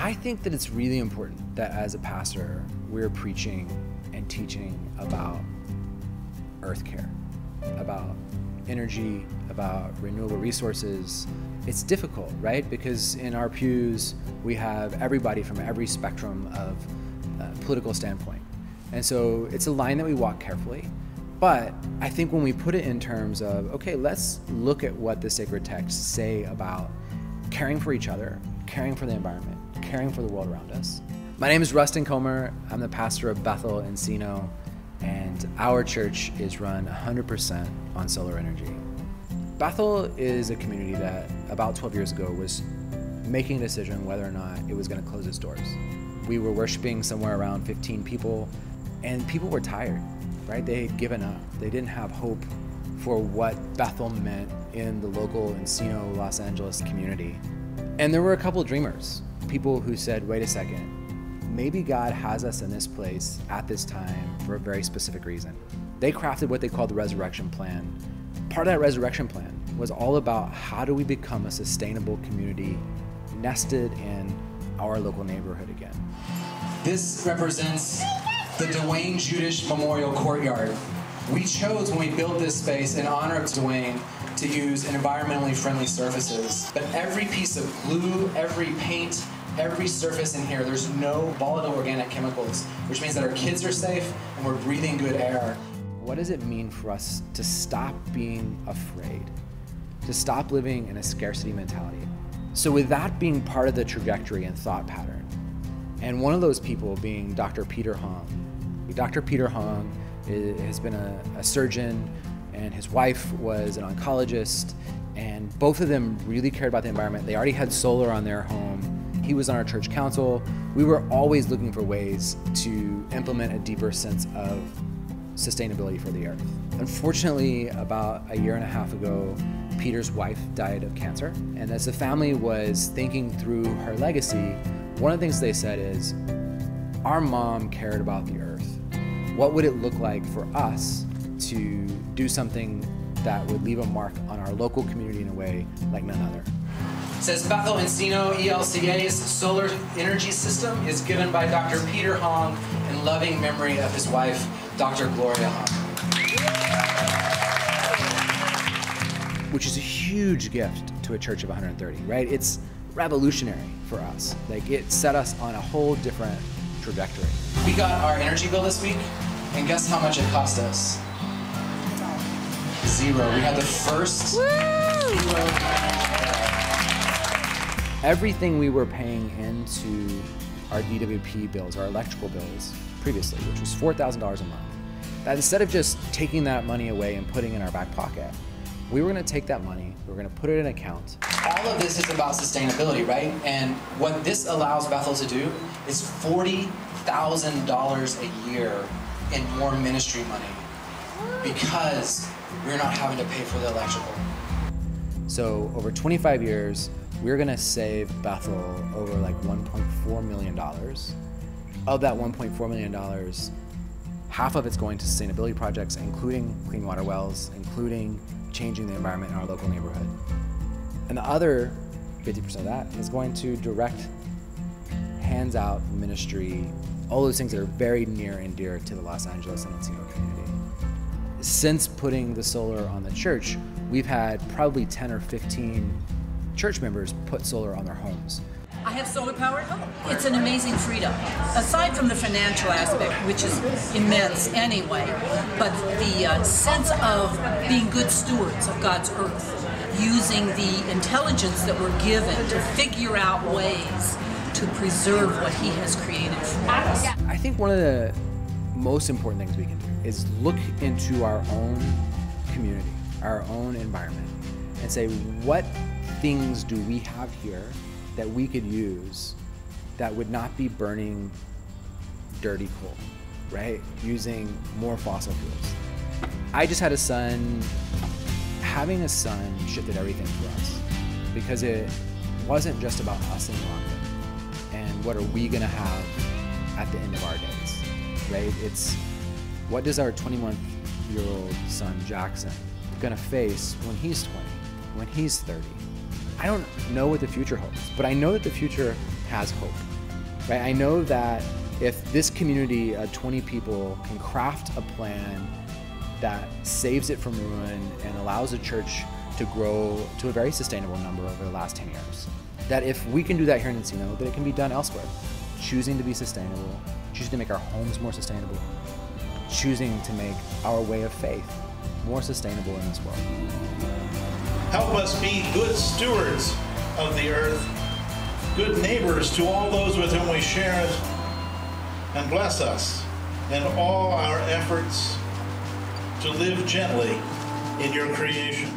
I think that it's really important that as a pastor, we're preaching and teaching about earth care, about energy, about renewable resources. It's difficult, right? Because in our pews, we have everybody from every spectrum of political standpoint. And so it's a line that we walk carefully. But I think when we put it in terms of, okay, let's look at what the sacred texts say about caring for each other, caring for the environment, caring for the world around us. My name is Rustin Comer. I'm the pastor of Bethel in Encino, and our church is run 100% on solar energy. Bethel is a community that about 12 years ago was making a decision whether or not it was going to close its doors. We were worshiping somewhere around 15 people, and people were tired, right? They had given up. They didn't have hope for what Bethel meant in the local Encino, Los Angeles community. And there were a couple of dreamers, people who said, wait a second, maybe God has us in this place at this time for a very specific reason. They crafted what they called the resurrection plan. Part of that resurrection plan was all about how do we become a sustainable community nested in our local neighborhood again. This represents the Dwayne Judish Memorial Courtyard. We chose when we built this space in honor of Dwayne to use environmentally friendly surfaces. But every piece of glue, every paint, every surface in here, there's no volatile organic chemicals, which means that our kids are safe and we're breathing good air. What does it mean for us to stop being afraid, to stop living in a scarcity mentality? So with that being part of the trajectory and thought pattern, and one of those people being Dr. Peter Hong. Dr. Peter Hong has been a surgeon, and his wife was an oncologist, and both of them really cared about the environment. They already had solar on their home. He was on our church council. We were always looking for ways to implement a deeper sense of sustainability for the earth. Unfortunately, about a year and a half ago, Peter's wife died of cancer. And as the family was thinking through her legacy, one of the things they said is, our mom cared about the earth. What would it look like for us to do something that would leave a mark on our local community in a way like none other? It says Bethel Encino ELCA's solar energy system is given by Dr. Peter Hong in loving memory of his wife, Dr. Gloria Hong. Which is a huge gift to a church of 130, right? It's revolutionary for us. Like, it set us on a whole different trajectory. We got our energy bill this week, and guess how much it cost us? $0. We had the first $0. Everything we were paying into our DWP bills, our electrical bills previously, which was $4,000 a month, that instead of just taking that money away and putting it in our back pocket, we were going to take that money, we were going to put it in an account. All of this is about sustainability, right? And what this allows Bethel to do is $40,000 a year in more ministry money because we're not having to pay for the electrical. So over 25 years, we're going to save Bethel over like $1.4 million. Of that $1.4 million, half of it's going to sustainability projects, including clean water wells, including changing the environment in our local neighborhood. And the other 50% of that is going to direct hands out ministry, all those things that are very near and dear to the Los Angeles and Encino community. Since putting the solar on the church, we've had probably 10 or 15 church members put solar on their homes. I have solar power at home. It's an amazing freedom. Aside from the financial aspect, which is immense anyway, but the sense of being good stewards of God's earth, using the intelligence that we're given to figure out ways to preserve what He has created for us. I think one of the most important things we can do is look into our own community, our own environment, and say, what things do we have here that we could use that would not be burning dirty coal, right? Using more fossil fuels. I just had a son. Having a son shifted everything for us because it wasn't just about us in the market and what are we gonna have at the end of our days, right? It's what does our 21-year-old son Jackson gonna face when he's 20, when he's 30? I don't know what the future holds, but I know that the future has hope. right? I know that if this community of 20 people can craft a plan that saves it from ruin and allows the church to grow to a very sustainable number over the last 10 years, that if we can do that here in Encino, that it can be done elsewhere. Choosing to be sustainable, choosing to make our homes more sustainable, choosing to make our way of faith more sustainable in this world. Help us be good stewards of the earth, good neighbors to all those with whom we share it, and bless us in all our efforts to live gently in your creation.